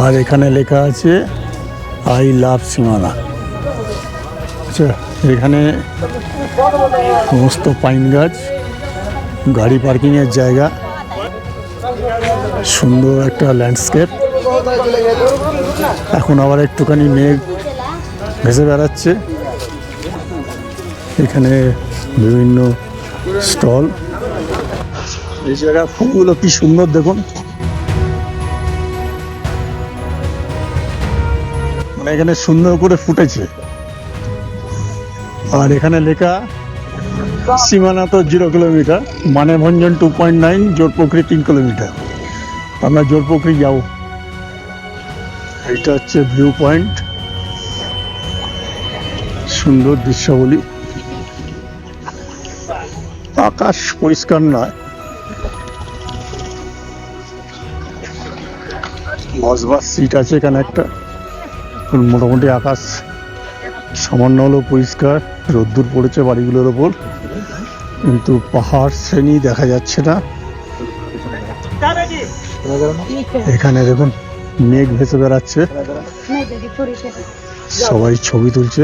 আর এখানে লেখা আছে আই লাভ সীমানা। আচ্ছা, এখানে সমস্ত পাইন গাছ, গাড়ি পার্কিংয়ের জায়গা, সুন্দর একটা ল্যান্ডস্কেপ। এখন আবার একটুখানি মেঘ ভেসে বেড়াচ্ছে। এখানে বিভিন্ন স্টল। এই জায়গা ফুলগুলো কি সুন্দর দেখুন। মানে এখানে সুন্দর করে ফুটেছে। আর এখানে লেখা সীমানা তো 0 কিলোমিটার, মানেভঞ্জন 2.9, জোরপোখরি 3 কিলোমিটার। আমরা জোরপোখরি যাবো। এইটা হচ্ছে ভিউ পয়েন্ট, সুন্দর দৃশ্যাবলী। আকাশ পরিষ্কার নয়, বসবার সিট আছে এখানে একটা। মোটামুটি আকাশ সামান্য হলেও পরিষ্কার, রোদ্দুর পড়েছে বাড়িগুলোর ওপর, কিন্তু পাহাড় শ্রেণী দেখা যাচ্ছে না। এখানে দেখুন মেঘ ভেসে বেড়াচ্ছে, সবাই ছবি তুলছে।